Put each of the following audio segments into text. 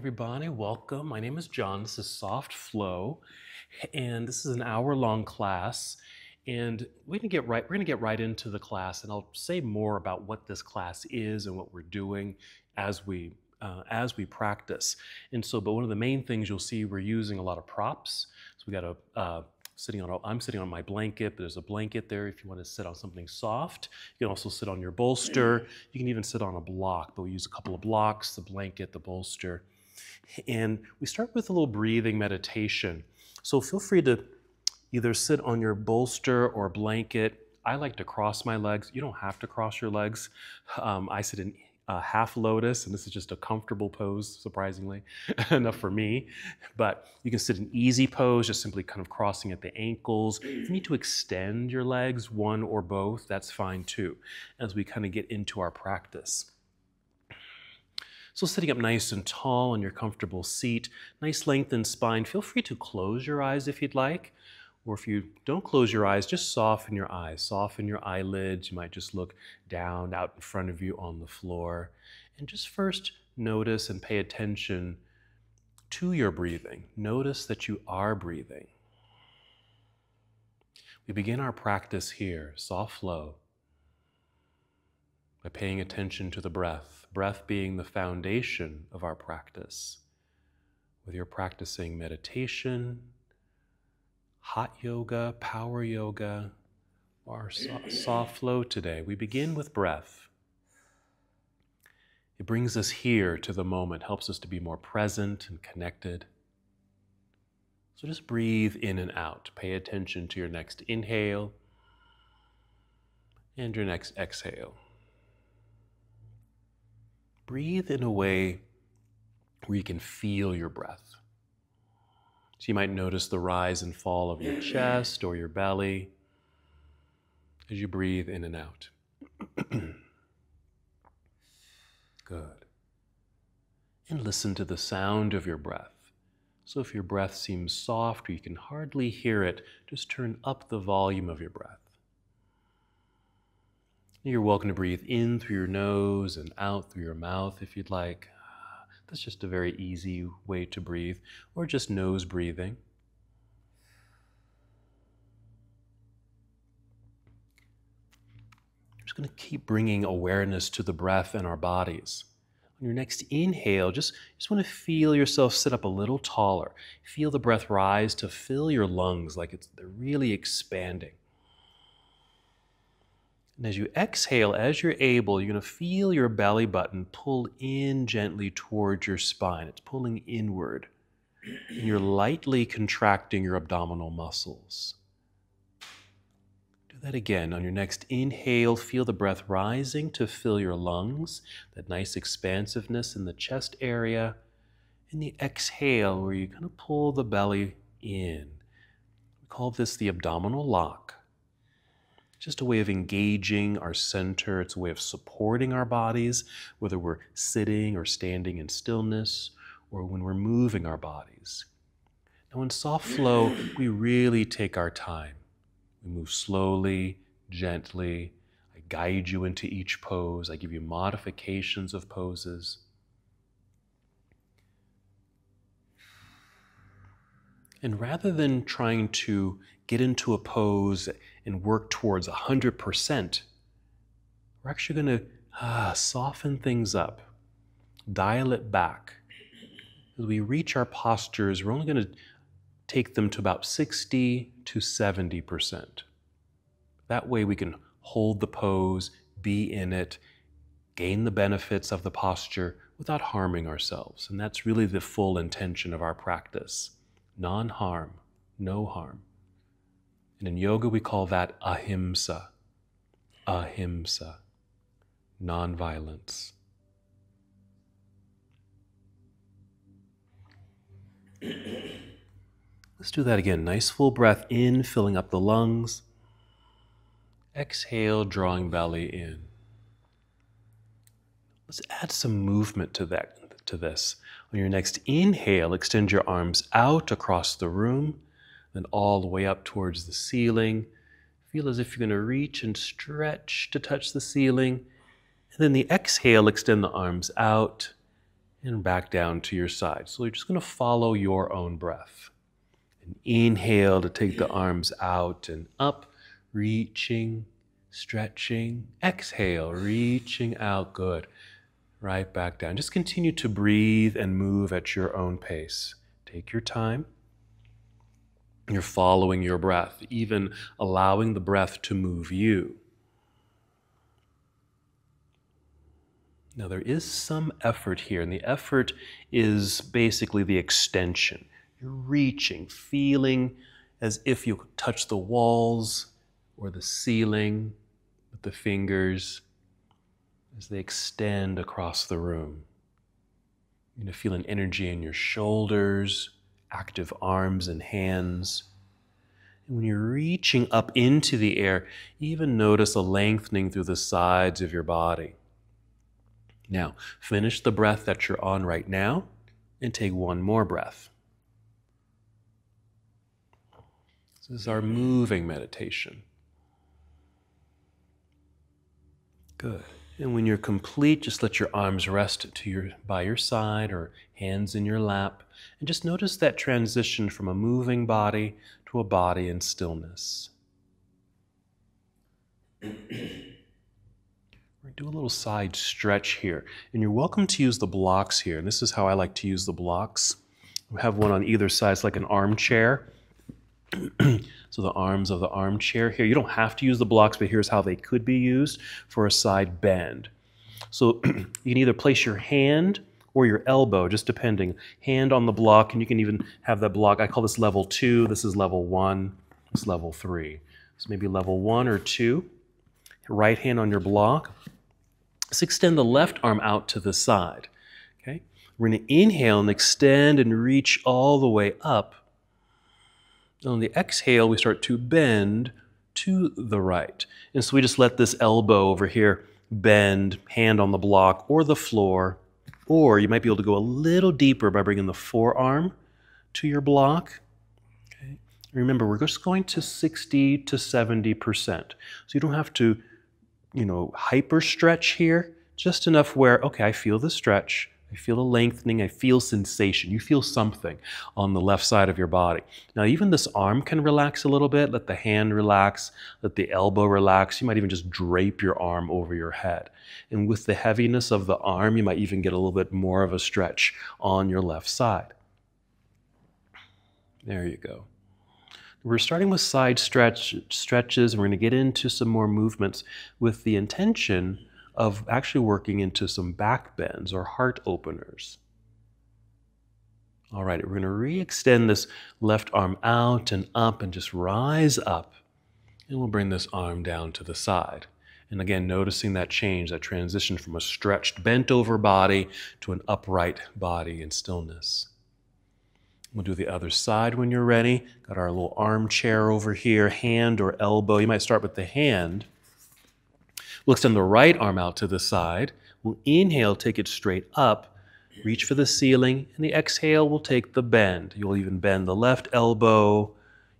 everybody, welcome. My name is John. This is Soft Flow, and this is an hour-long class. And we're gonna get right into the class, and I'll say more about what this class is and what we're doing as we practice. But one of the main things you'll see, we're using a lot of props. So we got I'm sitting on my blanket, but there's a blanket there if you want to sit on something soft. You can also sit on your bolster. You can even sit on a block, but we use a couple of blocks, the blanket, the bolster. And we start with a little breathing meditation. So feel free to either sit on your bolster or blanket. I like to cross my legs. You don't have to cross your legs. I sit in half lotus, and this is just a comfortable pose, surprisingly, enough for me. But you can sit in easy pose, just simply kind of crossing at the ankles. If you need to extend your legs, one or both, that's fine too, as we kind of get into our practice. So sitting up nice and tall in your comfortable seat, nice lengthened spine. Feel free to close your eyes if you'd like. Or if you don't close your eyes, just soften your eyes. Soften your eyelids. You might just look down out in front of you on the floor. And just first notice and pay attention to your breathing. Notice that you are breathing. We begin our practice here, soft flow, by paying attention to the breath. Breath being the foundation of our practice. Whether you're practicing meditation, hot yoga, power yoga, or soft flow today, we begin with breath. It brings us here to the moment, helps us to be more present and connected. So just breathe in and out. Pay attention to your next inhale and your next exhale. Breathe in a way where you can feel your breath. So you might notice the rise and fall of your chest or your belly as you breathe in and out. Good. And listen to the sound of your breath. So if your breath seems soft or you can hardly hear it, just turn up the volume of your breath. You're welcome to breathe in through your nose and out through your mouth if you'd like. That's just a very easy way to breathe, or just nose breathing. I'm just going to keep bringing awareness to the breath and our bodies. On your next inhale, just want to feel yourself sit up a little taller. Feel the breath rise to fill your lungs like they're really expanding. And as you exhale, as you're able, you're going to feel your belly button pull in gently towards your spine. It's pulling inward. And you're lightly contracting your abdominal muscles. Do that again. On your next inhale, feel the breath rising to fill your lungs, that nice expansiveness in the chest area. And the exhale, where you kind of pull the belly in. We call this the abdominal lock. Just a way of engaging our center. It's a way of supporting our bodies, whether we're sitting or standing in stillness, or when we're moving our bodies. Now in soft flow, we really take our time. We move slowly, gently. I guide you into each pose. I give you modifications of poses. And rather than trying to get into a pose and work towards 100%, we're actually going to soften things up, dial it back. As we reach our postures, we're only going to take them to about 60 to 70%. That way we can hold the pose, be in it, gain the benefits of the posture without harming ourselves. And that's really the full intention of our practice. Non-harm, no harm. And in yoga, we call that Ahimsa. Ahimsa. Non-violence. Let's do that again. Nice full breath in, filling up the lungs. Exhale, drawing belly in. Let's add some movement to this. On your next inhale, extend your arms out across the room, then all the way up towards the ceiling. Feel as if you're going to reach and stretch to touch the ceiling. And then the exhale, extend the arms out and back down to your side. So you're just going to follow your own breath. And inhale to take the arms out and up, reaching, stretching. Exhale, reaching out. Good. Right back down. Just continue to breathe and move at your own pace. Take your time. You're following your breath, even allowing the breath to move you. Now, there is some effort here, and the effort is basically the extension. You're reaching, feeling as if you could touch the walls or the ceiling with the fingers as they extend across the room. You're going to feel an energy in your shoulders, active arms and hands. And when you're reaching up into the air, even notice a lengthening through the sides of your body. Now, finish the breath that you're on right now and take one more breath. This is our moving meditation. Good. And when you're complete, just let your arms rest by your side or hands in your lap. And just notice that transition from a moving body to a body in stillness. Do a little side stretch here. And you're welcome to use the blocks here. And this is how I like to use the blocks. We have one on either side. It's like an armchair. So the arms of the armchair here. You don't have to use the blocks, but here's how they could be used for a side bend. So you can either place your hand or your elbow, just depending. Hand on the block, and you can even have that block. I call this level 2. This is level 1. This is level 3. So maybe level 1 or 2. Right hand on your block. Let's extend the left arm out to the side. Okay? We're going to inhale and extend and reach all the way up. And on the exhale, we start to bend to the right. And so we just let this elbow over here bend, hand on the block or the floor. Or you might be able to go a little deeper by bringing the forearm to your block. Okay? Remember, we're just going to 60 to 70%. So you don't have to hyper stretch here, just enough where, okay, I feel the stretch, I feel the lengthening, I feel sensation. You feel something on the left side of your body. Now, even this arm can relax a little bit. Let the hand relax, let the elbow relax. You might even just drape your arm over your head. And with the heaviness of the arm, you might even get a little bit more of a stretch on your left side. There you go. We're starting with side stretches, and we're going to get into some more movements with the intention of actually working into some back bends or heart openers. All right, we're going to re-extend this left arm out and up and just rise up. And we'll bring this arm down to the side. And again, noticing that change, that transition from a stretched, bent over body to an upright body in stillness. We'll do the other side when you're ready. Got our little armchair over here, hand or elbow. You might start with the hand. We'll extend the right arm out to the side. We'll inhale, take it straight up, reach for the ceiling, and the exhale will take the bend. You'll even bend the left elbow.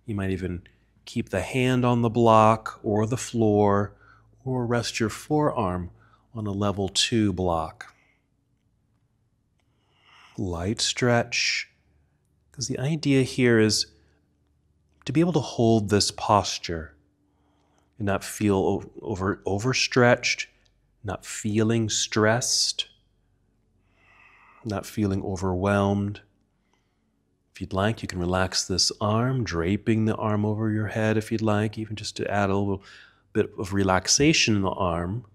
You might even keep the hand on the block or the floor, or rest your forearm on a level 2 block. Light stretch. Because the idea here is to be able to hold this posture and not feel overstretched, not feeling stressed, not feeling overwhelmed. If you'd like, you can relax this arm, draping the arm over your head if you'd like, even just to add a little bit of relaxation in the arm.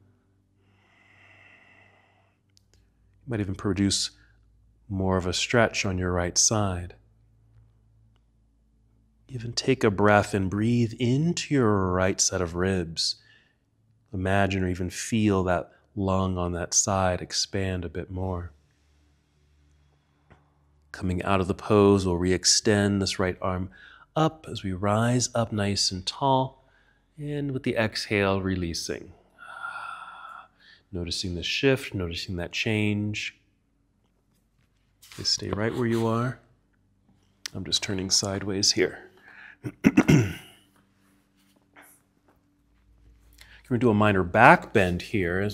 You might even produce more of a stretch on your right side. Even take a breath and breathe into your right set of ribs. Imagine or even feel that lung on that side expand a bit more. Coming out of the pose, we'll re-extend this right arm up as we rise up nice and tall. And with the exhale, releasing. Noticing the shift, noticing that change. Just stay right where you are. I'm just turning sideways here. We're going to do a minor back bend here.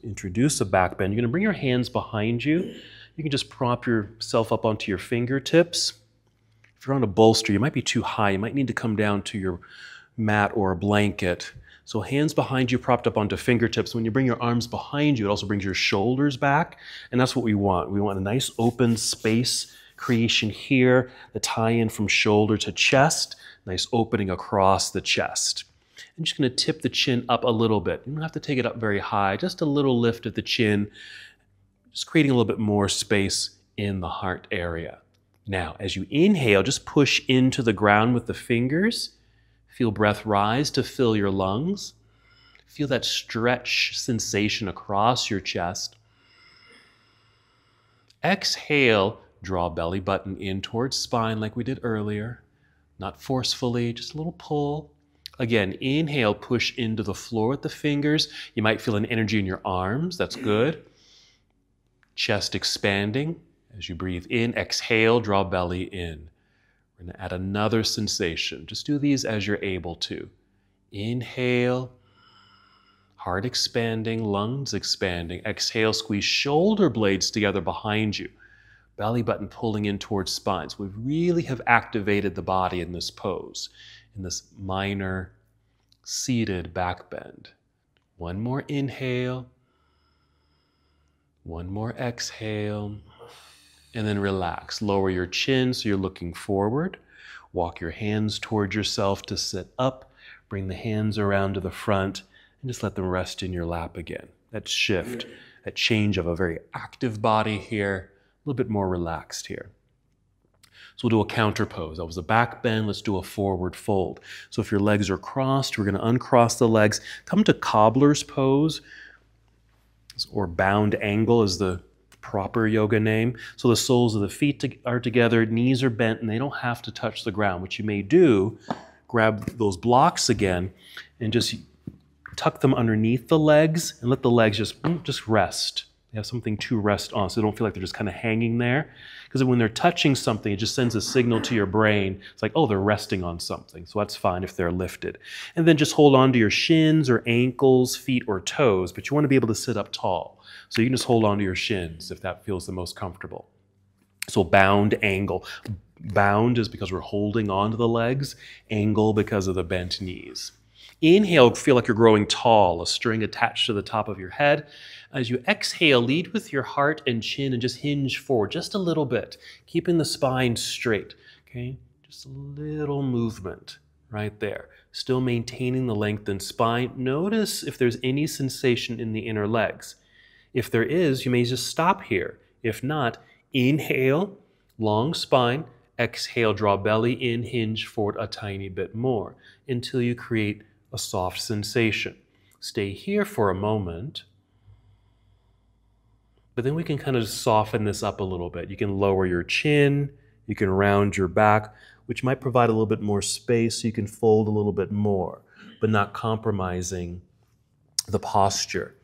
Introduce a back bend. You're going to bring your hands behind you. You can just prop yourself up onto your fingertips. If you're on a bolster, you might be too high. You might need to come down to your mat or a blanket. So hands behind you propped up onto fingertips. When you bring your arms behind you, it also brings your shoulders back. And that's what we want. We want a nice open space creation here, the tie-in from shoulder to chest, nice opening across the chest. I'm just going to tip the chin up a little bit. You don't have to take it up very high, just a little lift at the chin, just creating a little bit more space in the heart area. Now, as you inhale, just push into the ground with the fingers. Feel breath rise to fill your lungs. Feel that stretch sensation across your chest. Exhale, draw belly button in towards spine like we did earlier. Not forcefully, just a little pull. Again, inhale, push into the floor with the fingers. You might feel an energy in your arms. That's good. Chest expanding. As you breathe in, exhale, draw belly in. We're going to add another sensation. Just do these as you're able to. Inhale, heart expanding, lungs expanding. Exhale, squeeze shoulder blades together behind you. Belly button pulling in towards spine. So we really have activated the body in this pose, in this minor seated back bend. One more inhale. One more exhale. And then relax. Lower your chin so you're looking forward. Walk your hands towards yourself to sit up. Bring the hands around to the front and just let them rest in your lap again. That shift, that change of a very active body here, a little bit more relaxed here. So we'll do a counter pose. That was a back bend. Let's do a forward fold. So if your legs are crossed, we're going to uncross the legs. Come to cobbler's pose, or bound angle is the proper yoga name. So the soles of the feet are together, knees are bent, and they don't have to touch the ground. What you may do, grab those blocks again and just tuck them underneath the legs and let the legs just rest. They have something to rest on so they don't feel like they're just kind of hanging there. Because when they're touching something, it just sends a signal to your brain. It's like, oh, they're resting on something. So that's fine if they're lifted. And then just hold on to your shins or ankles, feet, or toes. But you want to be able to sit up tall. So you can just hold on to your shins if that feels the most comfortable. So bound angle. Bound is because we're holding on to the legs. Angle because of the bent knees. Inhale, feel like you're growing tall, a string attached to the top of your head. As you exhale, lead with your heart and chin and just hinge forward just a little bit, keeping the spine straight, okay? Just a little movement right there. Still maintaining the lengthened spine. Notice if there's any sensation in the inner legs. If there is, you may just stop here. If not, inhale, long spine. Exhale, draw belly in, hinge forward a tiny bit more until you create a soft sensation. Stay here for a moment. But then we can kind of soften this up a little bit. You can lower your chin, you can round your back, which might provide a little bit more space so you can fold a little bit more, but not compromising the posture,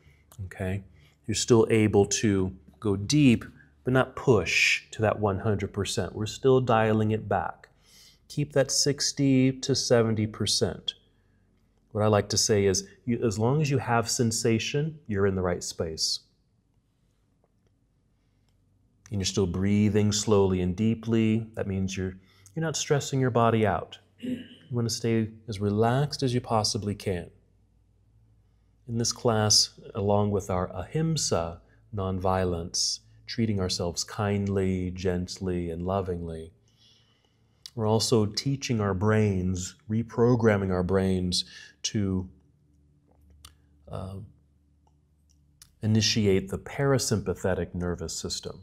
okay? You're still able to go deep, but not push to that 100%. We're still dialing it back. Keep that 60 to 70%. What I like to say is, as long as you have sensation, you're in the right space. And you're still breathing slowly and deeply. That means you're not stressing your body out. You want to stay as relaxed as you possibly can. In this class, along with our Ahimsa, nonviolence, treating ourselves kindly, gently, and lovingly, we're also teaching our brains, reprogramming our brains to initiate the parasympathetic nervous system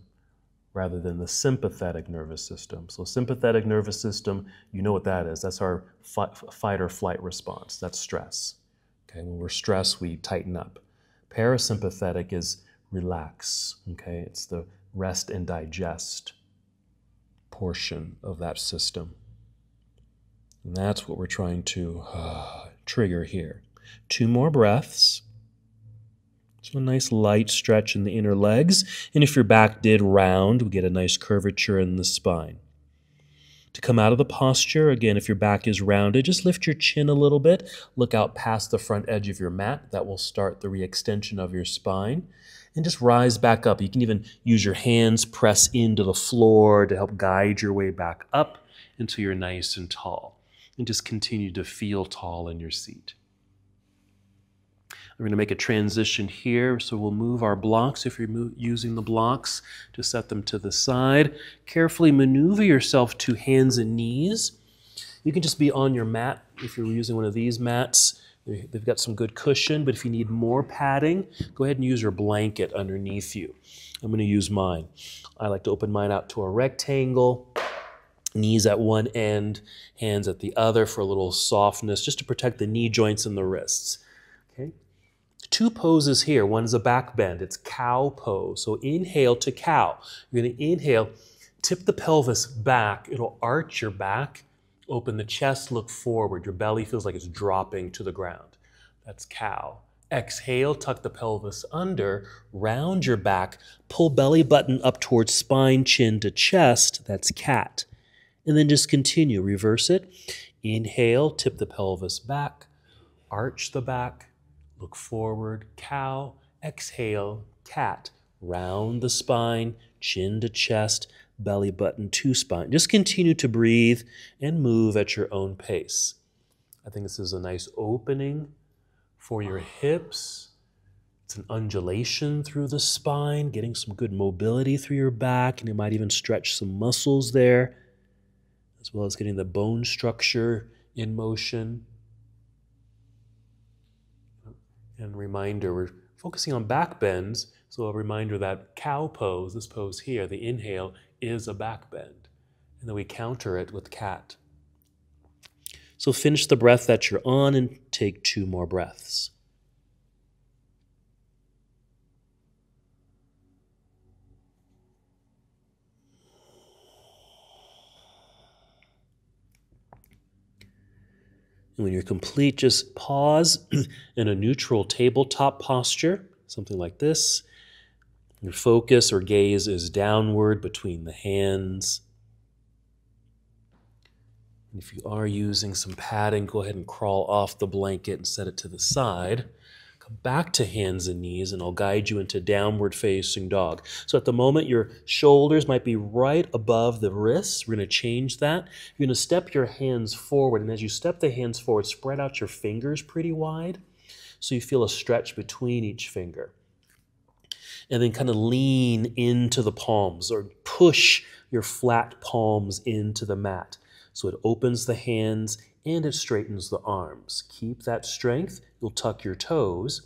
rather than the sympathetic nervous system. So sympathetic nervous system, you know what that is. That's our fight or flight response. That's stress. Okay, when we're stressed, we tighten up. Parasympathetic is relax. Okay, it's the rest and digest portion of that system. And that's what we're trying to trigger here. 2 more breaths. So a nice light stretch in the inner legs. And if your back did round, we get a nice curvature in the spine. To come out of the posture, again, if your back is rounded, just lift your chin a little bit. Look out past the front edge of your mat. That will start the re-extension of your spine. And just rise back up. You can even use your hands, press into the floor to help guide your way back up until you're nice and tall. And just continue to feel tall in your seat. We're going to make a transition here, so we'll move our blocks. If you're using the blocks, just set them to the side. Carefully maneuver yourself to hands and knees. You can just be on your mat if you're using one of these mats. They've got some good cushion, but if you need more padding, go ahead and use your blanket underneath you. I'm going to use mine. I like to open mine out to a rectangle, knees at one end, hands at the other for a little softness, just to protect the knee joints and the wrists. Okay. Two poses here. One is a back bend. It's cow pose. So inhale to cow. You're going to inhale, tip the pelvis back. It'll arch your back. Open the chest, look forward. Your belly feels like it's dropping to the ground. That's cow. Exhale, tuck the pelvis under, round your back, pull belly button up towards spine, chin to chest. That's cat. And then just continue. Reverse it. Inhale, tip the pelvis back, arch the back, look forward, cow. Exhale, cat. Round the spine, chin to chest, belly button to spine. Just continue to breathe and move at your own pace. I think this is a nice opening for your hips. It's an undulation through the spine, getting some good mobility through your back, and you might even stretch some muscles there, as well as getting the bone structure in motion. And reminder, we're focusing on back bends, so a reminder that cow pose, this pose here, the inhale, is a back bend. And then we counter it with cat. So finish the breath that you're on and take 2 more breaths. And when you're complete, just pause in a neutral tabletop posture, something like this. Your focus or gaze is downward between the hands. And if you are using some padding, go ahead and crawl off the blanket and set it to the side. Come back to hands and knees, and I'll guide you into downward facing dog. So at the moment, your shoulders might be right above the wrists. We're going to change that. You're going to step your hands forward, and as you step the hands forward, spread out your fingers pretty wide so you feel a stretch between each finger. And then kind of lean into the palms or push your flat palms into the mat. So it opens the hands and it straightens the arms. Keep that strength. You'll tuck your toes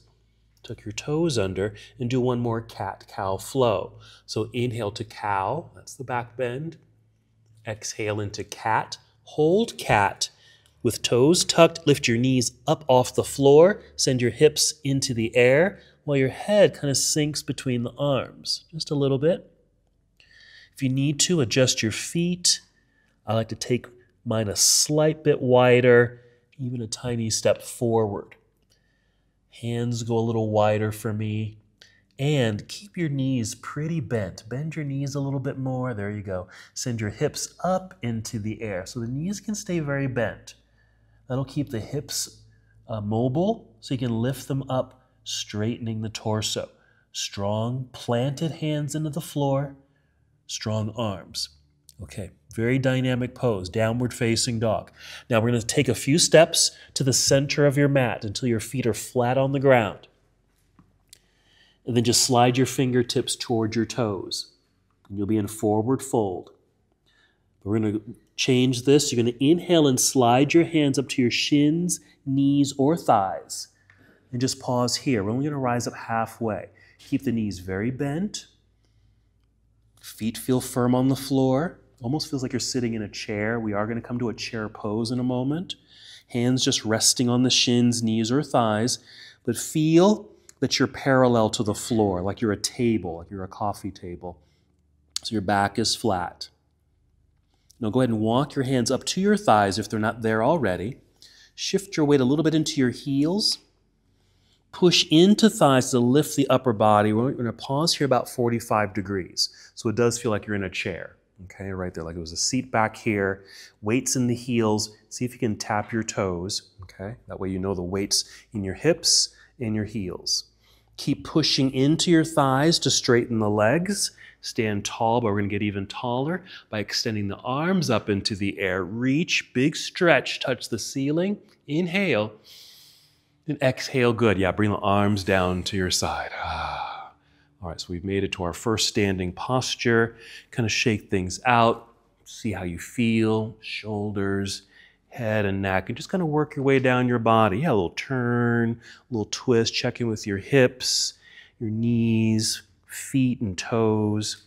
under, and do one more cat-cow flow. So inhale to cow, that's the back bend. Exhale into cat. Hold cat. With toes tucked, lift your knees up off the floor. Send your hips into the air while your head kind of sinks between the arms. Just a little bit. If you need to, adjust your feet. I like to take mine a slight bit wider, even a tiny step forward. Hands go a little wider for me. And keep your knees pretty bent. Bend your knees a little bit more. There you go. Send your hips up into the air so the knees can stay very bent. That'll keep the hips mobile so you can lift them up, straightening the torso. Strong planted hands into the floor, strong arms. Okay, very dynamic pose, downward facing dog. Now we're going to take a few steps to the center of your mat until your feet are flat on the ground. And then just slide your fingertips toward your toes. And you'll be in forward fold. We're going to change this. You're going to inhale and slide your hands up to your shins, knees, or thighs. And just pause here. We're only going to rise up halfway. Keep the knees very bent. Feet feel firm on the floor. Almost feels like you're sitting in a chair. We are going to come to a chair pose in a moment. Hands just resting on the shins, knees, or thighs. But feel that you're parallel to the floor, like you're a table, like you're a coffee table. So your back is flat. Now go ahead and walk your hands up to your thighs if they're not there already. Shift your weight a little bit into your heels. Push into thighs to lift the upper body. We're going to pause here about 45 degrees. So it does feel like you're in a chair. Okay, right there, like it was a seat back here. Weights in the heels. See if you can tap your toes. Okay, that way you know the weights in your hips and your heels. Keep pushing into your thighs to straighten the legs. Stand tall, but we're going to get even taller by extending the arms up into the air. Reach, big stretch, touch the ceiling. Inhale. And exhale, good. Yeah, bring the arms down to your side. All right, so we've made it to our first standing posture. Kind of shake things out. See how you feel. Shoulders, head and neck. And just kind of work your way down your body. Yeah, a little turn, a little twist. Check in with your hips, your knees, feet and toes.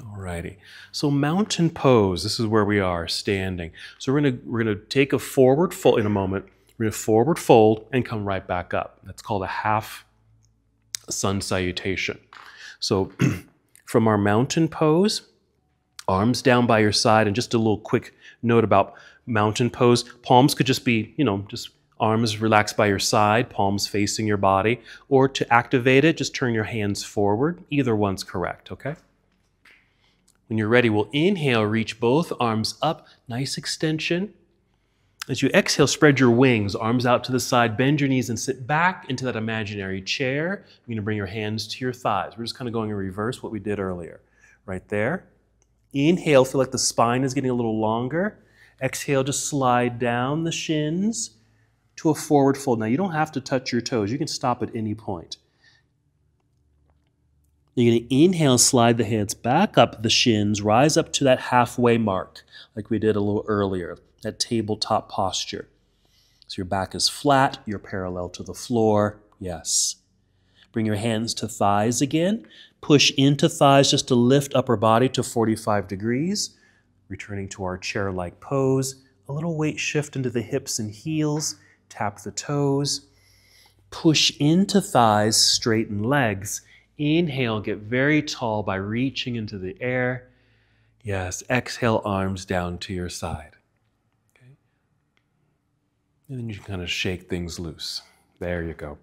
All righty. So mountain pose. This is where we are standing. So we're gonna take a forward fold in a moment. We're going to forward fold and come right back up. That's called a half sun salutation. So from our mountain pose, arms down by your side, and just a little quick note about mountain pose. Palms could just be, just arms relaxed by your side, palms facing your body. Or to activate it, just turn your hands forward. Either one's correct, okay? When you're ready, we'll inhale, reach both arms up, nice extension. As you exhale, spread your wings, arms out to the side, bend your knees and sit back into that imaginary chair. You're going to bring your hands to your thighs. We're just kind of going in reverse what we did earlier. Right there. Inhale, feel like the spine is getting a little longer. Exhale, just slide down the shins to a forward fold. Now, you don't have to touch your toes. You can stop at any point. You're going to inhale, slide the hands back up the shins, rise up to that halfway mark like we did a little earlier. That tabletop posture. So your back is flat, you're parallel to the floor. Yes. Bring your hands to thighs again. Push into thighs just to lift upper body to 45 degrees. Returning to our chair-like pose. A little weight shift into the hips and heels. Tap the toes. Push into thighs, straighten legs. Inhale, get very tall by reaching into the air. Yes, exhale, arms down to your side. And then you can kind of shake things loose. There you go.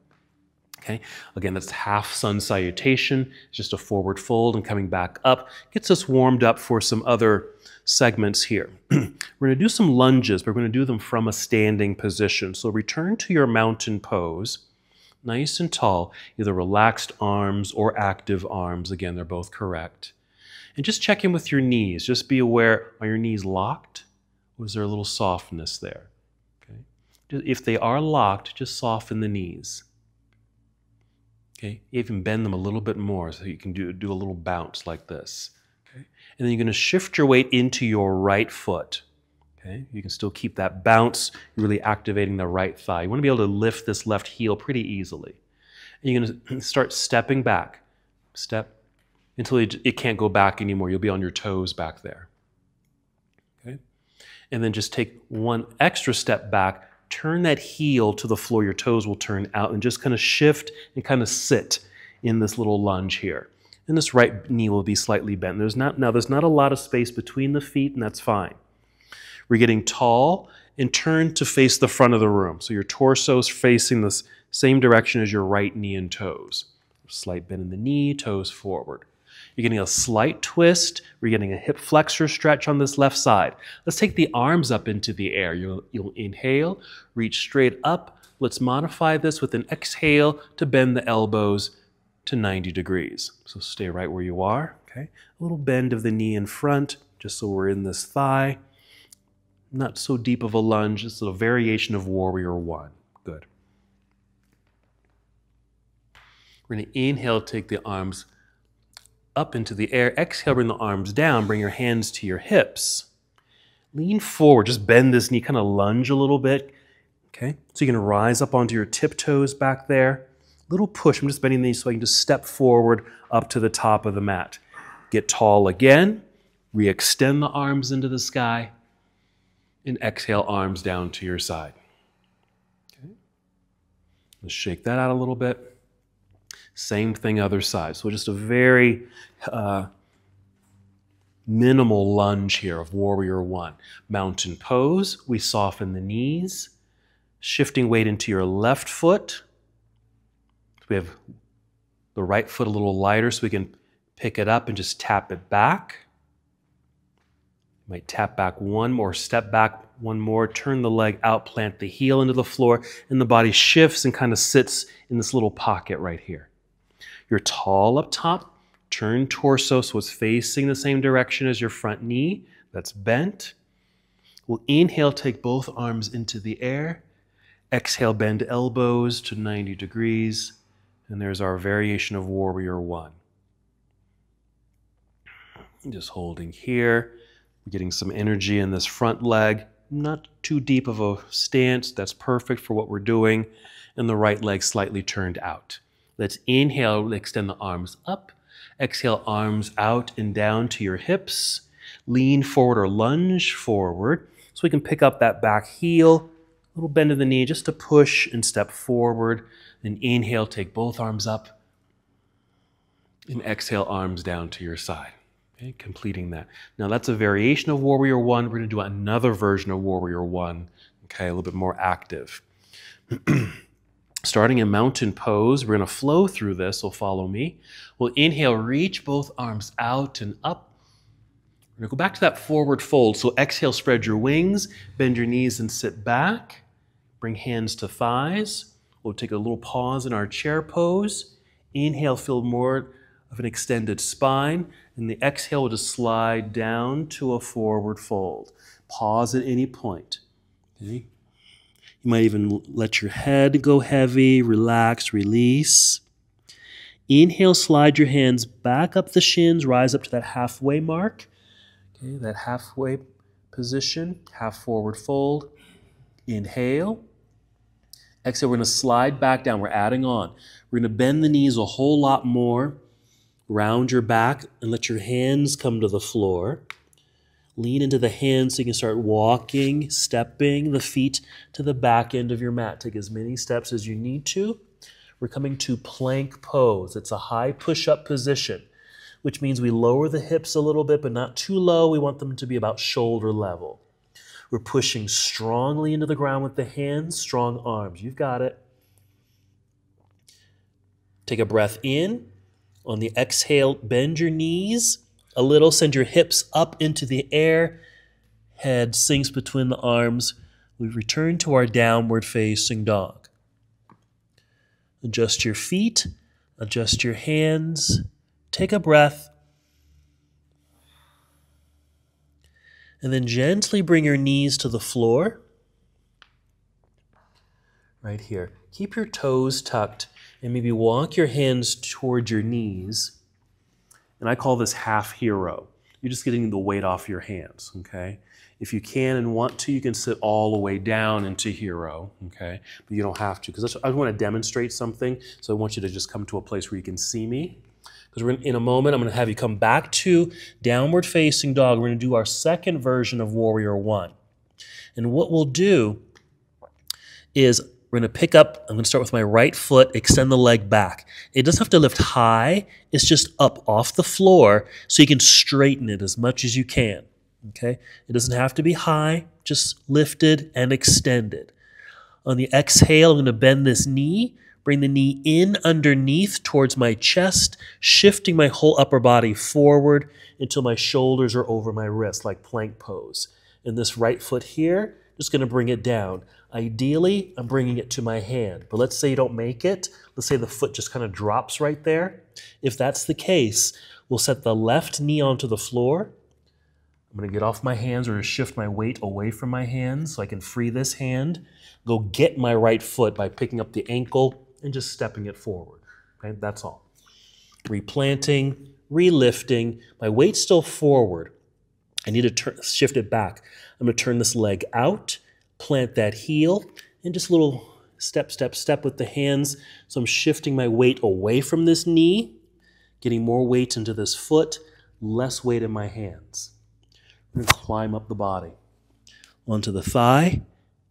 Okay. Again, that's half sun salutation. It's just a forward fold and coming back up. Gets us warmed up for some other segments here. We're going to do some lunges, but we're going to do them from a standing position. So return to your mountain pose. Nice and tall. Either relaxed arms or active arms. Again, they're both correct. And just check in with your knees. Just be aware, are your knees locked? Or is there a little softness there? If they are locked, just soften the knees. Okay, even bend them a little bit more so you can do a little bounce like this. Okay, and then you're going to shift your weight into your right foot. Okay, you can still keep that bounce. You're really activating the right thigh. You want to be able to lift this left heel pretty easily. And you're going to start stepping back. Step until it can't go back anymore. You'll be on your toes back there. Okay, and then just take one extra step back. Turn that heel to the floor. Your toes will turn out and just kind of shift and kind of sit in this little lunge here. And this right knee will be slightly bent. There's not a lot of space between the feet, and that's fine. We're getting tall and turn to face the front of the room. So your torso is facing the same direction as your right knee and toes. Slight bend in the knee, toes forward. You're getting a slight twist. We're getting a hip flexor stretch on this left side. Let's take the arms up into the air. You'll inhale, reach straight up. Let's modify this with an exhale to bend the elbows to 90 degrees. So stay right where you are. Okay, a little bend of the knee in front, just so we're in this thigh. Not so deep of a lunge. It's a variation of Warrior One. Good. We're going to inhale, take the arms up into the air. Exhale, bring the arms down. Bring your hands to your hips. Lean forward. Just bend this knee. Kind of lunge a little bit. Okay? So you're going to rise up onto your tiptoes back there. Little push. I'm just bending these so I can just step forward up to the top of the mat. Get tall again. Re-extend the arms into the sky. And exhale, arms down to your side. Okay? Let's shake that out a little bit. Same thing other side. So just a very minimal lunge here of Warrior One. Mountain pose. We soften the knees. Shifting weight into your left foot. We have the right foot a little lighter so we can pick it up and just tap it back. Might tap back one more, step back one more, turn the leg out, plant the heel into the floor, and the body shifts and kind of sits in this little pocket right here. You're tall up top, turn torso so it's facing the same direction as your front knee. That's bent. We'll inhale, take both arms into the air. Exhale, bend elbows to 90 degrees. And there's our variation of Warrior One. Just holding here. Getting some energy in this front leg. Not too deep of a stance. That's perfect for what we're doing. And the right leg slightly turned out. Let's inhale, extend the arms up. Exhale, arms out and down to your hips. Lean forward or lunge forward. So we can pick up that back heel. A little bend of the knee just to push and step forward. Then inhale, take both arms up. And exhale, arms down to your side. Okay, completing that. Now that's a variation of Warrior One. We're going to do another version of Warrior One. Okay, a little bit more active. Starting in mountain pose, we're going to flow through this, so follow me. We'll inhale, reach both arms out and up. We're going to go back to that forward fold. So exhale, spread your wings, bend your knees and sit back. Bring hands to thighs. We'll take a little pause in our chair pose. Inhale, feel more of an extended spine. And the exhale will just slide down to a forward fold. Pause at any point. Okay? You might even let your head go heavy, relax, release. Inhale, slide your hands back up the shins, rise up to that halfway mark. Okay, that halfway position, half forward fold. Inhale. Exhale, we're going to slide back down. We're adding on. We're going to bend the knees a whole lot more. Round your back and let your hands come to the floor. Lean into the hands so you can start walking, stepping the feet to the back end of your mat. Take as many steps as you need to. We're coming to plank pose. It's a high push-up position, which means we lower the hips a little bit, but not too low. We want them to be about shoulder level. We're pushing strongly into the ground with the hands, strong arms. You've got it. Take a breath in. On the exhale, bend your knees a little. Send your hips up into the air. Head sinks between the arms. We return to our downward facing dog. Adjust your feet. Adjust your hands. Take a breath. And then gently bring your knees to the floor. Right here. Keep your toes tucked. And maybe walk your hands towards your knees. And I call this half hero. You're just getting the weight off your hands, okay? If you can and want to, you can sit all the way down into hero, okay? But you don't have to, because I want to demonstrate something, so I want you to just come to a place where you can see me. Because in a moment, I'm going to have you come back to downward facing dog. We're going to do our second version of Warrior One. And what we'll do is we're going to pick up, I'm going to start with my right foot, extend the leg back. It doesn't have to lift high, it's just up off the floor so you can straighten it as much as you can, okay? It doesn't have to be high, just lifted and extended. On the exhale, I'm going to bend this knee, bring the knee in underneath towards my chest, shifting my whole upper body forward until my shoulders are over my wrist, like plank pose. And this right foot here, just going to bring it down. Ideally, I'm bringing it to my hand, but let's say you don't make it. Let's say the foot just kind of drops right there. If that's the case, we'll set the left knee onto the floor. I'm going to get off my hands or shift my weight away from my hands so I can free this hand. Go get my right foot by picking up the ankle and just stepping it forward. Okay, that's all. Replanting, relifting. My weight's still forward. I need to shift it back. I'm going to turn this leg out. Plant that heel, and just a little step, step, step with the hands. So I'm shifting my weight away from this knee, getting more weight into this foot, less weight in my hands. I'm going to climb up the body. Onto the thigh,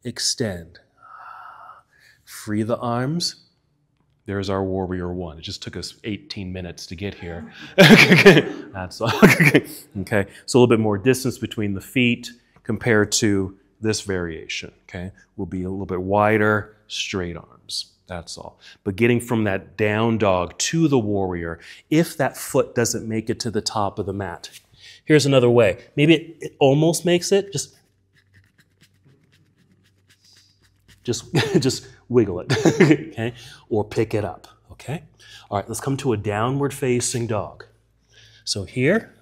extend. Free the arms. There's our Warrior One. It just took us 18 minutes to get here. That's all. Okay, so a little bit more distance between the feet compared to this variation, okay, will be a little bit wider, straight arms. That's all. But getting from that down dog to the warrior, if that foot doesn't make it to the top of the mat, Here's another way. Maybe it almost makes it. Just wiggle it, okay? Or pick it up, okay? All right, let's come to a downward facing dog. So here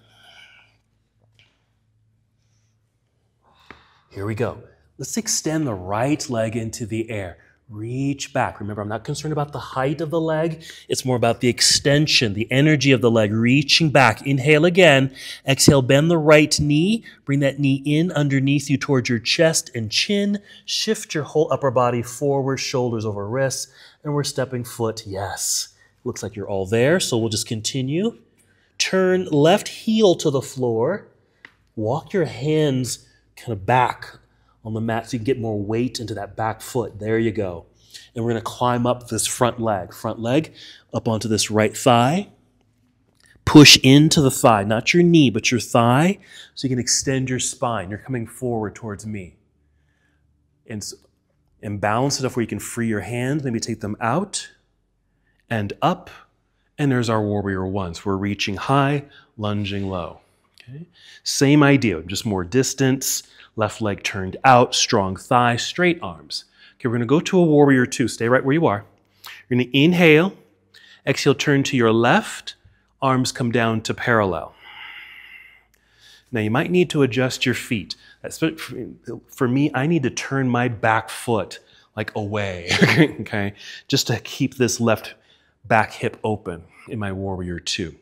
we go. Let's extend the right leg into the air. Reach back. Remember, I'm not concerned about the height of the leg. It's more about the extension, the energy of the leg, reaching back. Inhale again. Exhale, bend the right knee. Bring that knee in underneath you towards your chest and chin. Shift your whole upper body forward, shoulders over wrists. And we're stepping foot. Yes. Looks like you're all there, so we'll just continue. Turn left heel to the floor. Walk your hands kind of back on the mat so you can get more weight into that back foot. There you go. And we're going to climb up this front leg up onto this right thigh. Push into the thigh, not your knee, but your thigh, so you can extend your spine. You're coming forward towards me. And balance enough where you can free your hands, maybe take them out and up. And there's our warrior one. So we're reaching high, lunging low. Okay? Same idea, just more distance. Left leg turned out, strong thigh, straight arms. Okay, we're going to go to a warrior two. Stay right where you are. You're going to inhale. Exhale, turn to your left. Arms come down to parallel. Now, you might need to adjust your feet. For me, I need to turn my back foot like away, okay? Just to keep this left back hip open in my warrior two.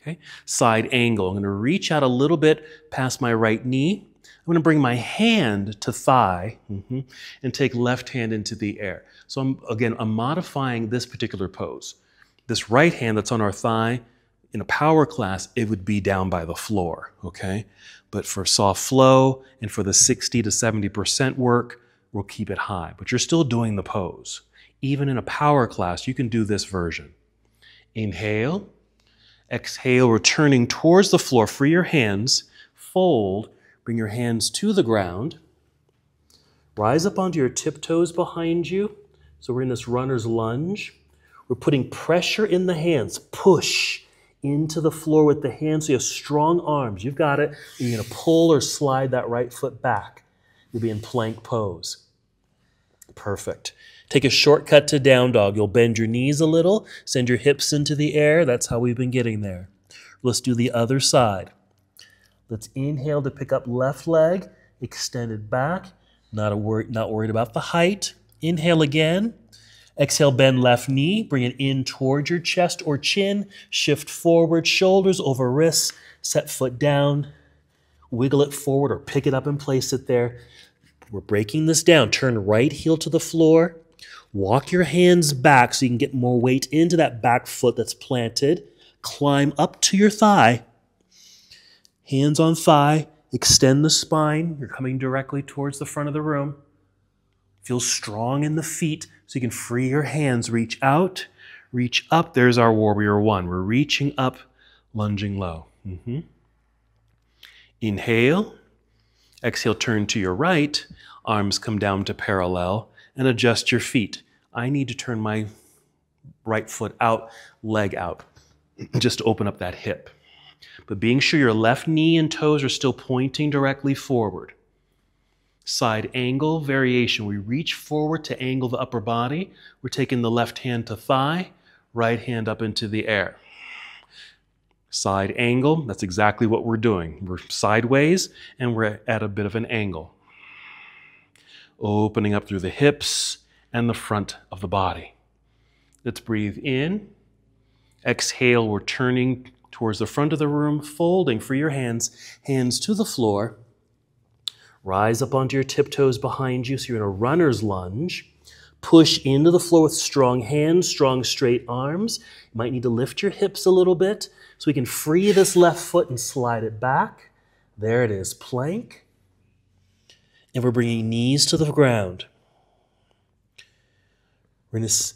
Okay, side angle. I'm going to reach out a little bit past my right knee. I'm going to bring my hand to thigh and take left hand into the air. So I'm modifying this particular pose. This right hand that's on our thigh, in a power class, it would be down by the floor, okay? But for soft flow and for the 60 to 70% work, we'll keep it high. But you're still doing the pose. Even in a power class, you can do this version. Inhale. Exhale, returning towards the floor. Free your hands. Fold. Bring your hands to the ground. Rise up onto your tiptoes behind you. So we're in this runner's lunge. We're putting pressure in the hands. Push into the floor with the hands so you have strong arms. You've got it. You're going to pull or slide that right foot back. You'll be in plank pose. Perfect. Take a shortcut to down dog. You'll bend your knees a little, send your hips into the air. That's how we've been getting there. Let's do the other side. Let's inhale to pick up left leg, extended back, not worried about the height. Inhale again. Exhale, bend left knee, bring it in towards your chest or chin. Shift forward, shoulders over wrists, set foot down. Wiggle it forward or pick it up and place it there. We're breaking this down. Turn right heel to the floor. Walk your hands back so you can get more weight into that back foot that's planted. Climb up to your thigh. Hands on thigh. Extend the spine. You're coming directly towards the front of the room. Feel strong in the feet so you can free your hands. Reach out. Reach up. There's our warrior one. We're reaching up, lunging low. Inhale. Exhale, turn to your right. Arms come down to parallel and adjust your feet. I need to turn my right foot out, leg out, just to open up that hip. But being sure your left knee and toes are still pointing directly forward. Side angle variation. We reach forward to angle the upper body. We're taking the left hand to thigh, right hand up into the air. Side angle, that's exactly what we're doing. We're sideways and we're at a bit of an angle. Opening up through the hips and the front of the body. Let's breathe in. Exhale, we're turning towards the front of the room, folding for your hands to the floor. Rise up onto your tiptoes behind you so you're in a runner's lunge. Push into the floor with strong hands, strong straight arms. You might need to lift your hips a little bit so we can free this left foot and slide it back. There it is, plank. And we're bringing knees to the ground. We're going to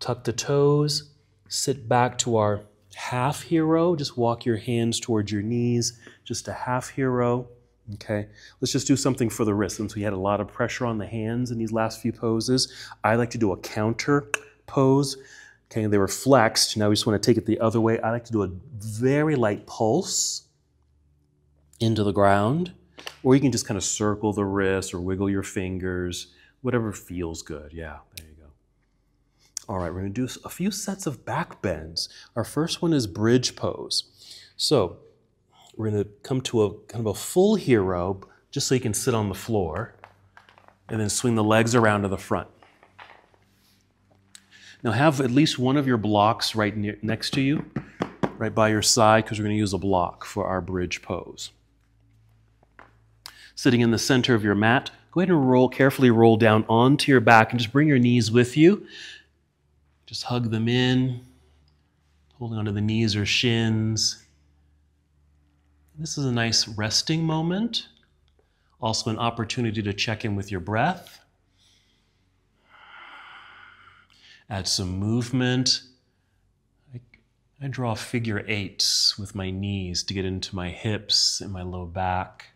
tuck the toes, sit back to our half hero. Just walk your hands towards your knees, just a half hero. Okay, let's just do something for the wrist. Since we had a lot of pressure on the hands in these last few poses, I like to do a counter pose. Okay, they were flexed. Now we just want to take it the other way. I like to do a very light pulse. into the ground, or you can just kind of circle the wrists or wiggle your fingers, whatever feels good. Yeah, there you go. All right, we're going to do a few sets of back bends. Our first one is bridge pose. So we're going to come to a kind of a full hero, just so you can sit on the floor, and then swing the legs around to the front. Now have at least one of your blocks right next to you, right by your side, because we're going to use a block for our bridge pose. Sitting in the center of your mat, go ahead and carefully roll down onto your back and just bring your knees with you. Just hug them in, holding onto the knees or shins. This is a nice resting moment. Also an opportunity to check in with your breath. Add some movement. I draw figure eights with my knees to get into my hips and my low back.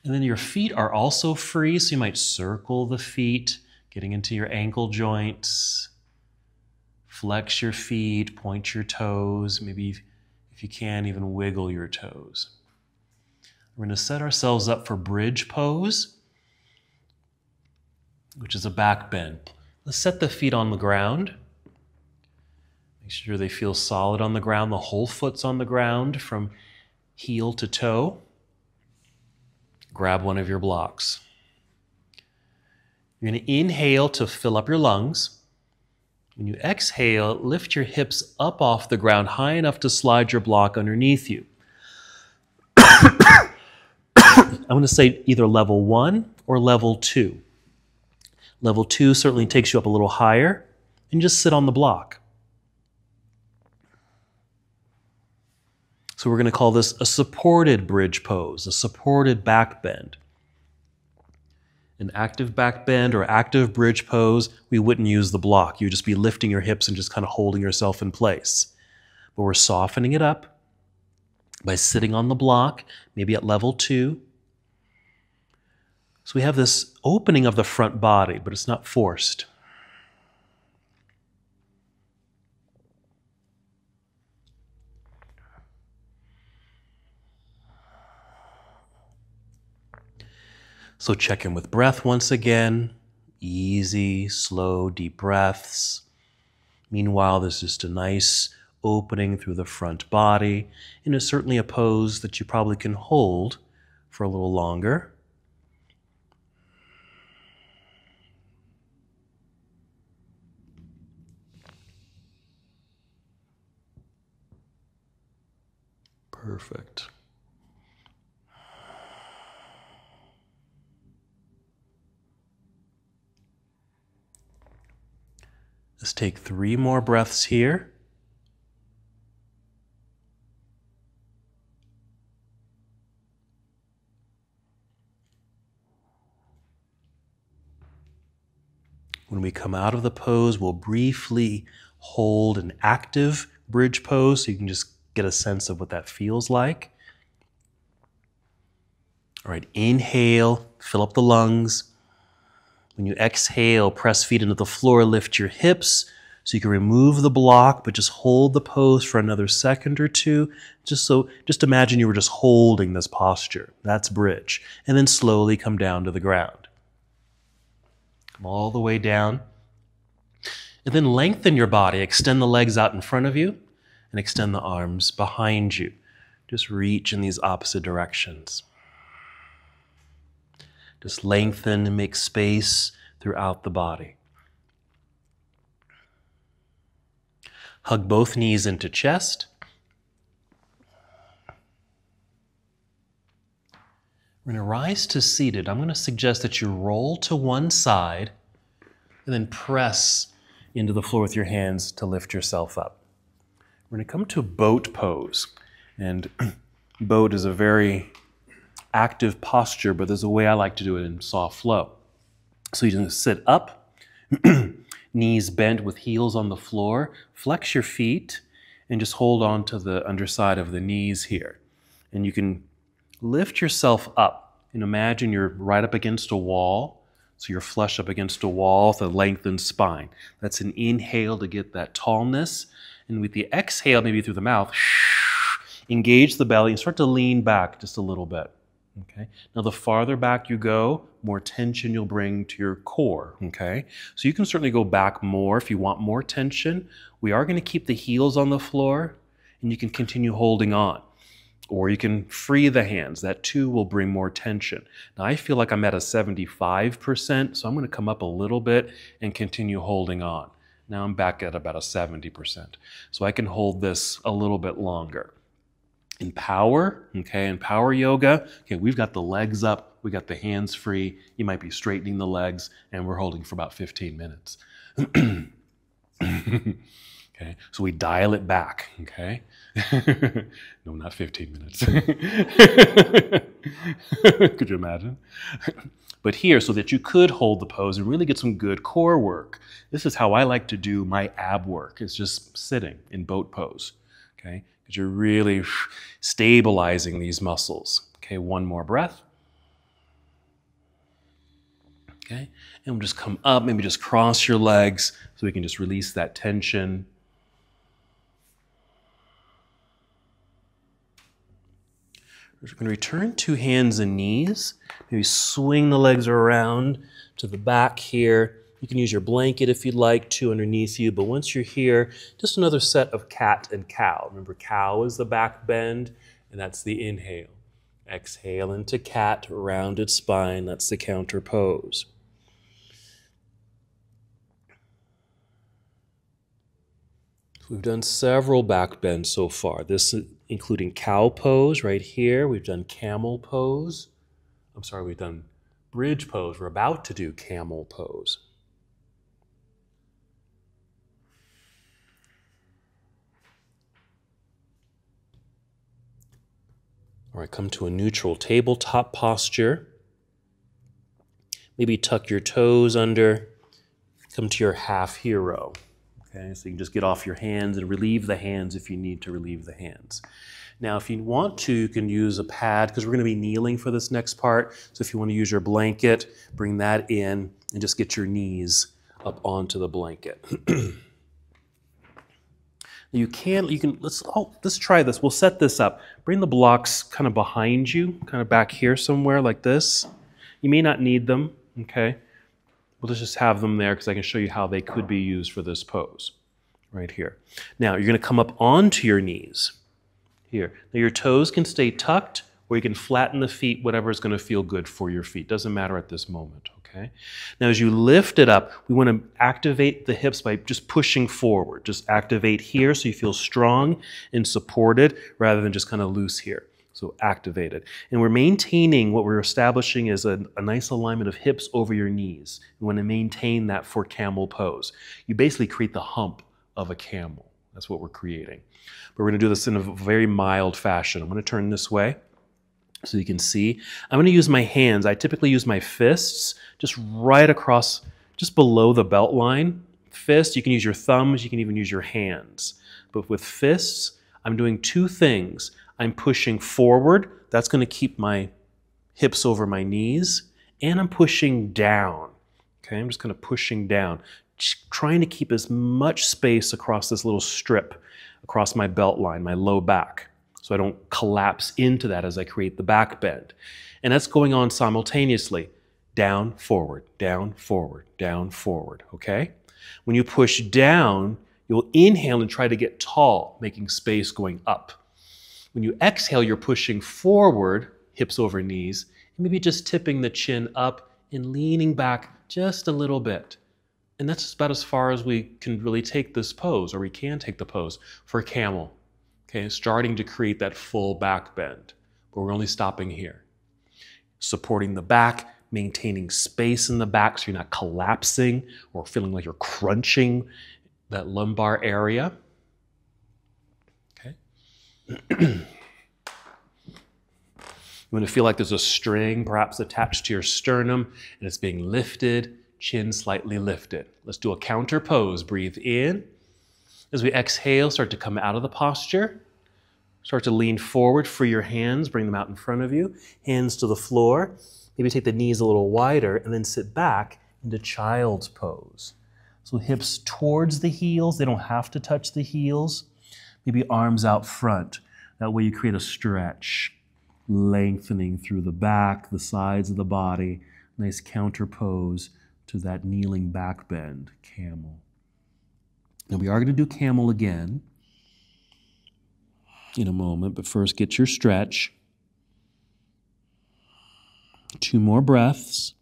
And then your feet are also free, so you might circle the feet, getting into your ankle joints. Flex your feet, point your toes, maybe if you can, even wiggle your toes. We're going to set ourselves up for bridge pose, which is a back bend. Let's set the feet on the ground. Make sure they feel solid on the ground. The whole foot's on the ground from heel to toe. Grab one of your blocks. You're going to inhale to fill up your lungs. When you exhale, lift your hips up off the ground high enough to slide your block underneath you. I'm going to say either level 1 or level 2. Level 2 certainly takes you up a little higher, and just sit on the block. So we're going to call this a supported bridge pose, a supported back bend. An active back bend or active bridge pose, we wouldn't use the block. You'd just be lifting your hips and just kind of holding yourself in place. But we're softening it up by sitting on the block, maybe at level 2. So we have this opening of the front body, but it's not forced. So check in with breath once again. Easy, slow, deep breaths. Meanwhile, there's just a nice opening through the front body, and it's certainly a pose that you probably can hold for a little longer. Perfect. Let's take 3 more breaths here. When we come out of the pose, we'll briefly hold an active bridge pose so you can just get a sense of what that feels like. All right, inhale, fill up the lungs. When you exhale, press feet into the floor, lift your hips so you can remove the block, but just hold the pose for another second or two. Just imagine you were just holding this posture. That's bridge. And then slowly come down to the ground. Come all the way down. And then lengthen your body. Extend the legs out in front of you and extend the arms behind you. Just reach in these opposite directions. Just lengthen and make space throughout the body. Hug both knees into chest. We're going to rise to seated. I'm going to suggest that you roll to one side and then press into the floor with your hands to lift yourself up. We're going to come to boat pose. And boat is a very active posture, but there's a way I like to do it in soft flow. So you just sit up, knees bent with heels on the floor, flex your feet, and just hold on to the underside of the knees here. And you can lift yourself up and imagine you're right up against a wall. So you're flush up against a wall with a lengthened spine. That's an inhale to get that tallness. And with the exhale, maybe through the mouth, engage the belly and start to lean back just a little bit. Okay. Now, the farther back you go, more tension you'll bring to your core. Okay. So you can certainly go back more if you want more tension. We are going to keep the heels on the floor, and you can continue holding on. Or you can free the hands. That too will bring more tension. Now, I feel like I'm at a 75%, so I'm going to come up a little bit and continue holding on. Now I'm back at about a 70%. So I can hold this a little bit longer. In power, okay, in power yoga, okay, we've got the legs up, we got the hands free, you might be straightening the legs, and we're holding for about 15 minutes. Okay, so we dial it back, okay? No, not 15 minutes. Could you imagine? But here, so that you could hold the pose and really get some good core work. This is how I like to do my ab work. It's just sitting in boat pose, okay? Because you're really stabilizing these muscles. Okay, one more breath. Okay, and we'll just come up, maybe just cross your legs so we can just release that tension. We're going to return to hands and knees. Maybe swing the legs around to the back here. You can use your blanket if you'd like to underneath you, but once you're here, just another set of cat and cow. Remember, cow is the back bend, and that's the inhale. Exhale into cat, rounded spine, that's the counter pose. We've done several back bends so far. This is including cow pose right here. We've done camel pose. I'm sorry, we've done bridge pose. We're about to do camel pose. All right, come to a neutral tabletop posture. Maybe tuck your toes under. Come to your half hero. Okay, so you can just get off your hands and relieve the hands if you need to relieve the hands. Now, if you want to, you can use a pad because we're going to be kneeling for this next part. So if you want to use your blanket, bring that in and just get your knees up onto the blanket. Let's try this. We'll set this up. Bring the blocks kind of behind you, kind of back here somewhere like this. You may not need them, okay? We'll just have them there because I can show you how they could be used for this pose right here. Now, you're going to come up onto your knees here. Now, your toes can stay tucked or you can flatten the feet, whatever is going to feel good for your feet. Doesn't matter at this moment, okay? Now, as you lift it up, we want to activate the hips by just pushing forward. Just activate here so you feel strong and supported rather than just kind of loose here. So activate it. And we're maintaining what we're establishing is a nice alignment of hips over your knees. You want to maintain that for camel pose. You basically create the hump of a camel. That's what we're creating. But we're going to do this in a very mild fashion. I'm going to turn this way so you can see. I'm going to use my hands. I typically use my fists just right across, just below the belt line. Fist, you can use your thumbs, you can even use your hands. But with fists, I'm doing two things. I'm pushing forward. That's going to keep my hips over my knees. And I'm pushing down. Okay, I'm just kind of pushing down. Just trying to keep as much space across this little strip, across my belt line, my low back, so I don't collapse into that as I create the back bend. And that's going on simultaneously. Down, forward, down, forward, down, forward, okay? When you push down, you'll inhale and try to get tall, making space going up. When you exhale, you're pushing forward, hips over knees, and maybe just tipping the chin up and leaning back just a little bit. And that's about as far as we can really take this pose, or we can take the pose for camel. Okay, starting to create that full back bend, but we're only stopping here. Supporting the back, maintaining space in the back so you're not collapsing or feeling like you're crunching that lumbar area. You want to feel like there's a string perhaps attached to your sternum and it's being lifted, chin slightly lifted. Let's do a counter pose. Breathe in. As we exhale, start to come out of the posture. Start to lean forward, free your hands, bring them out in front of you. Hands to the floor. Maybe take the knees a little wider and then sit back into child's pose. So hips towards the heels. They don't have to touch the heels. Maybe arms out front. That way you create a stretch, lengthening through the back, the sides of the body. Nice counter pose to that kneeling back bend, camel. Now we are going to do camel again in a moment, but first get your stretch. 2 more breaths.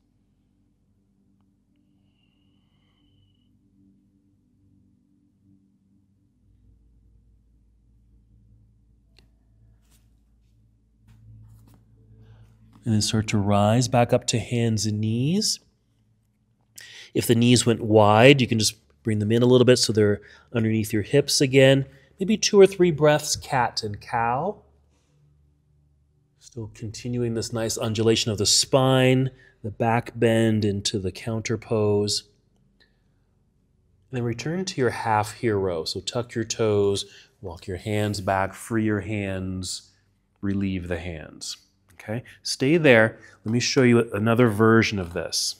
And then start to rise back up to hands and knees. If the knees went wide, you can just bring them in a little bit so they're underneath your hips again. Maybe 2 or 3 breaths, cat and cow. Still continuing this nice undulation of the spine, the back bend into the counter pose. And then return to your half hero. So tuck your toes, walk your hands back, free your hands, relieve the hands. Okay, stay there. Let me show you another version of this.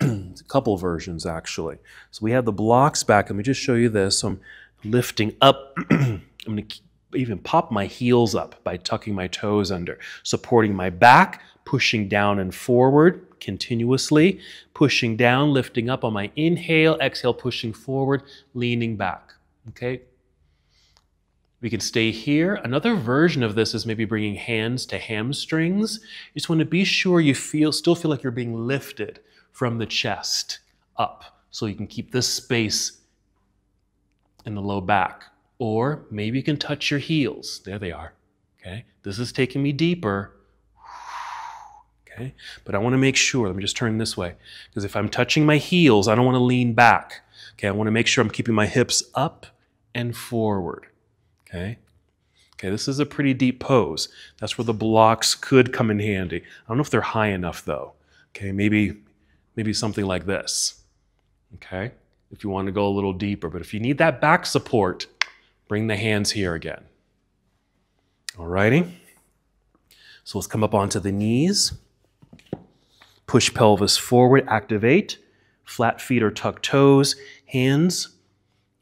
A couple versions, actually. So we have the blocks back. Let me just show you this. So I'm lifting up. I'm going to even pop my heels up by tucking my toes under, supporting my back, pushing down and forward continuously, pushing down, lifting up on my inhale, exhale, pushing forward, leaning back. Okay? We can stay here. Another version of this is maybe bringing hands to hamstrings. You just want to be sure you still feel like you're being lifted from the chest up, so you can keep this space in the low back. Or maybe you can touch your heels. There they are. Okay, this is taking me deeper. Okay, but I want to make sure, let me just turn this way, because if I'm touching my heels, I don't want to lean back. Okay, I want to make sure I'm keeping my hips up and forward. Okay, this is a pretty deep pose. That's where the blocks could come in handy. I don't know if they're high enough though. Okay, maybe something like this. Okay, if you want to go a little deeper, but if you need that back support, bring the hands here again. Alrighty, so let's come up onto the knees. Push pelvis forward, activate. Flat feet or tuck toes, hands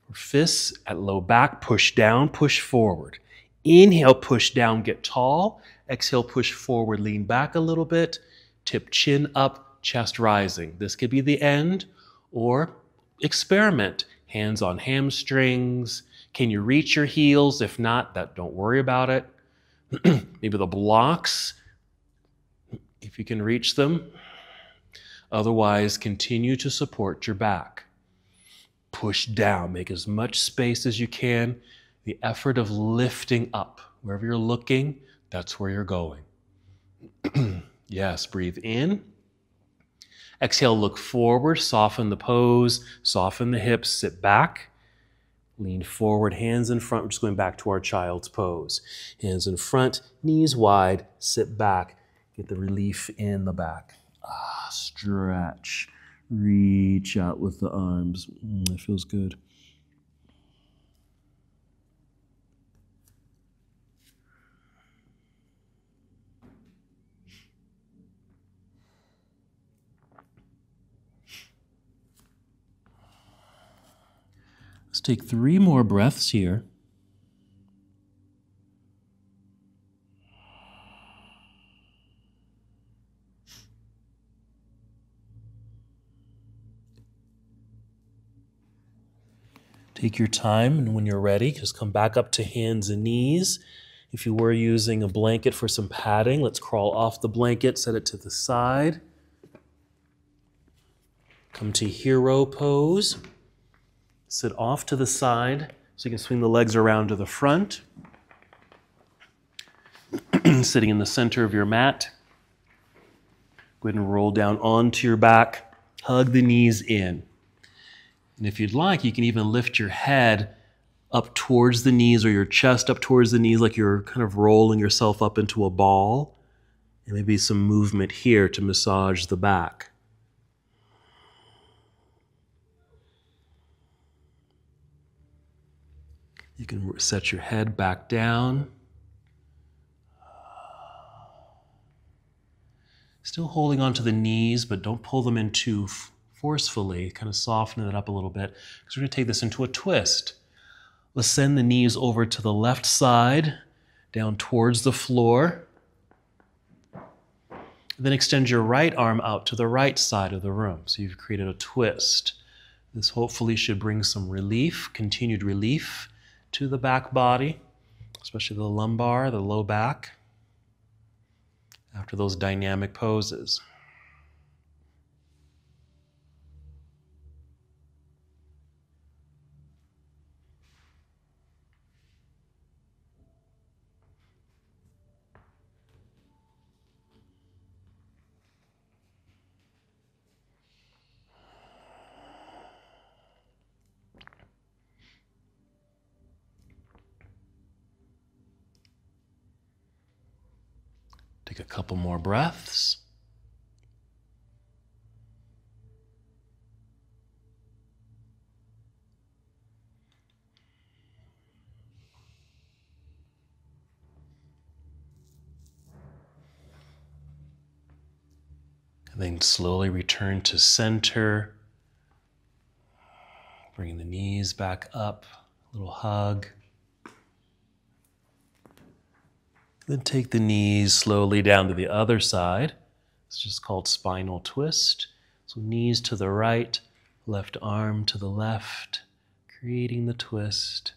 or fists at low back, push down, push forward. Inhale, push down, get tall. Exhale, push forward, lean back a little bit. Tip chin up, chest rising. This could be the end, or experiment. Hands on hamstrings. Can you reach your heels? If not, don't worry about it. Maybe the blocks, if you can reach them. Otherwise, continue to support your back. Push down, make as much space as you can. The effort of lifting up. Wherever you're looking, that's where you're going. Yes, breathe in. Exhale, look forward, soften the pose, soften the hips, sit back. Lean forward, hands in front. We're just going back to our child's pose. Hands in front, knees wide, sit back. Get the relief in the back. Stretch. Reach out with the arms. That feels good. Let's take 3 more breaths here. Take your time, and when you're ready, just come back up to hands and knees. If you were using a blanket for some padding, let's crawl off the blanket, set it to the side. Come to hero pose. Sit off to the side so you can swing the legs around to the front. Sitting in the center of your mat. Go ahead and roll down onto your back. Hug the knees in. And if you'd like, you can even lift your head up towards the knees or your chest up towards the knees like you're kind of rolling yourself up into a ball. And maybe some movement here to massage the back. You can set your head back down. Still holding onto the knees, but don't pull them in too forcefully. Kind of soften it up a little bit, because we're going to take this into a twist. Let's send the knees over to the left side, down towards the floor. Then extend your right arm out to the right side of the room. So you've created a twist. This hopefully should bring some relief, continued relief to the back body, especially the lumbar, the low back, after those dynamic poses. Take a couple more breaths. And then slowly return to center. Bring the knees back up, a little hug. Then take the knees slowly down to the other side. It's just called spinal twist. So knees to the right, left arm to the left, creating the twist.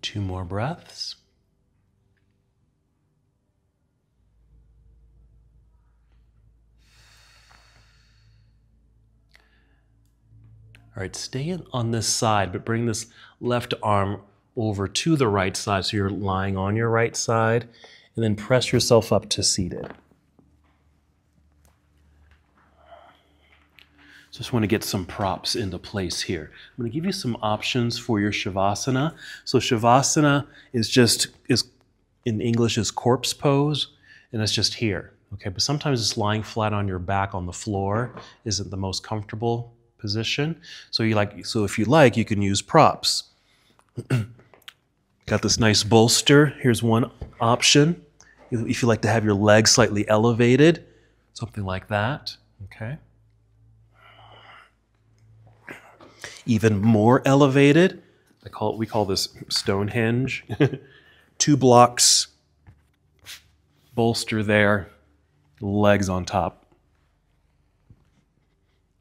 Two more breaths. All right, stay on this side, but bring this left arm over to the right side so you're lying on your right side, and then press yourself up to seated. Just want to get some props into place here. I'm going to give you some options for your Shavasana. So Shavasana is in English is corpse pose, and it's just here. Okay, but sometimes just lying flat on your back on the floor isn't the most comfortable position. So if you like, you can use props. Got this nice bolster. Here's one option. If you like to have your legs slightly elevated, something like that. Okay. Even more elevated, we call this Stonehenge. 2 blocks, bolster there, legs on top.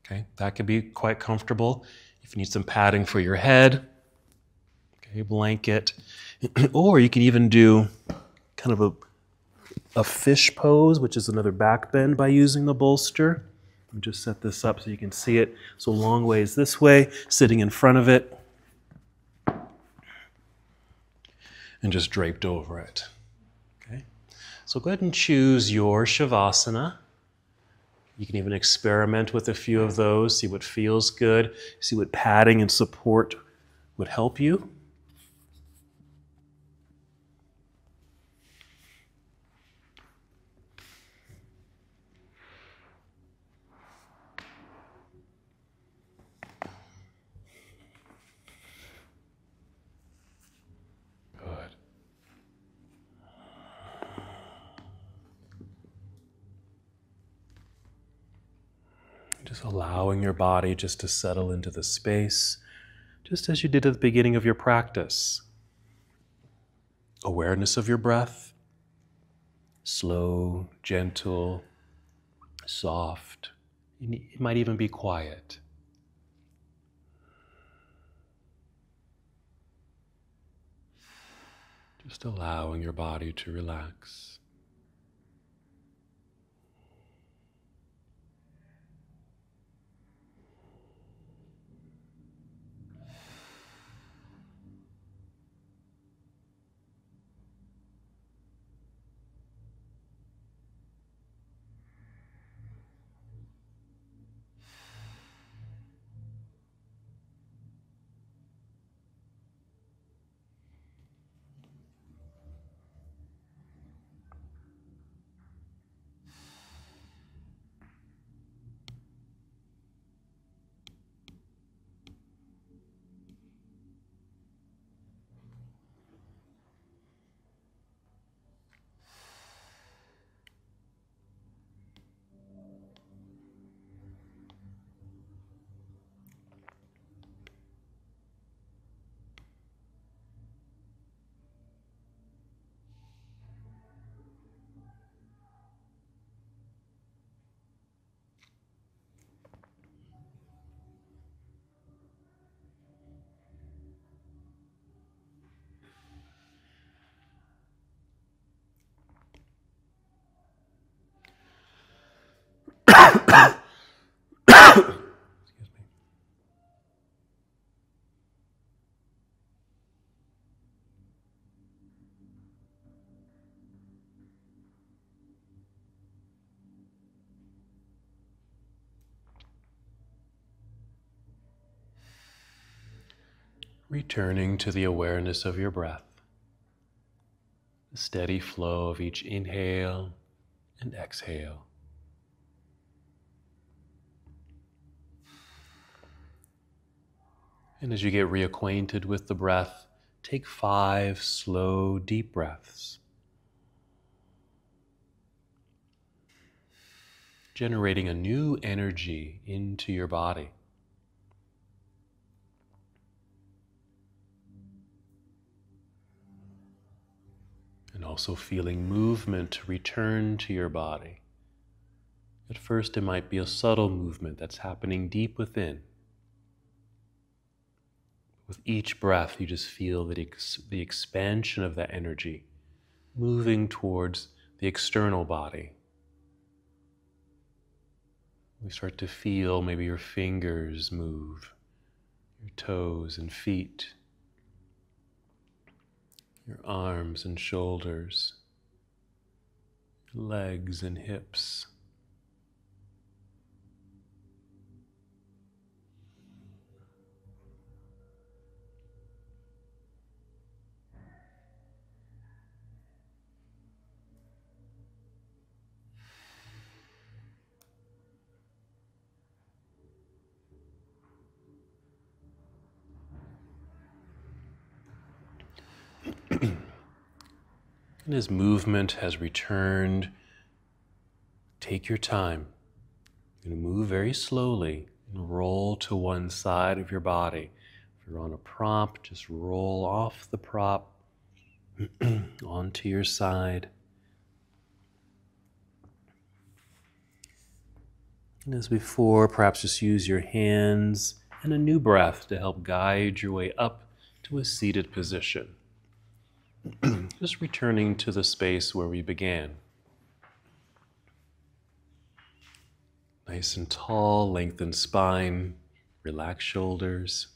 Okay, that could be quite comfortable. If you need some padding for your head, okay, blanket. Or you can even do kind of a fish pose, which is another back bend by using the bolster. I'll just set this up so you can see it. So long ways this way, sitting in front of it, and just draped over it. Okay, so go ahead and choose your Shavasana. You can even experiment with a few of those, see what feels good, see what padding and support would help you. Good. Just allowing your body just to settle into the space, just as you did at the beginning of your practice. Awareness of your breath, slow, gentle, soft. It might even be quiet. Just allowing your body to relax. Excuse me. Returning to the awareness of your breath, the steady flow of each inhale and exhale. And as you get reacquainted with the breath, take 5 slow, deep breaths, generating a new energy into your body. And also feeling movement return to your body. At first, it might be a subtle movement that's happening deep within. With each breath, you just feel the expansion of that energy moving towards the external body. We start to feel maybe your fingers move, your toes and feet, your arms and shoulders, legs and hips. And as movement has returned, take your time. You're going to move very slowly and roll to one side of your body. If you're on a prop, just roll off the prop onto your side. And as before, perhaps just use your hands and a new breath to help guide your way up to a seated position. Just returning to the space where we began. Nice and tall, lengthened spine, relaxed shoulders.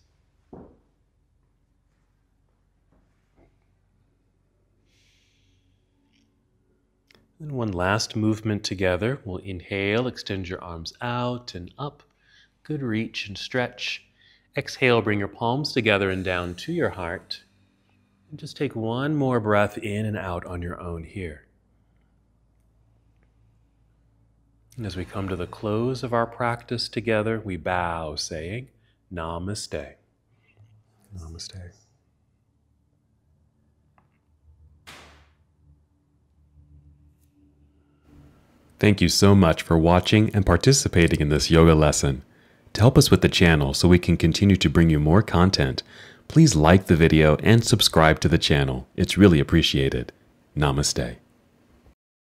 And one last movement together. We'll inhale, extend your arms out and up. Good reach and stretch. Exhale, bring your palms together and down to your heart. And just take one more breath in and out on your own here. And as we come to the close of our practice together, we bow, saying, Namaste. Namaste. Thank you so much for watching and participating in this yoga lesson. To help us with the channel so we can continue to bring you more content, please like the video and subscribe to the channel. It's really appreciated. Namaste.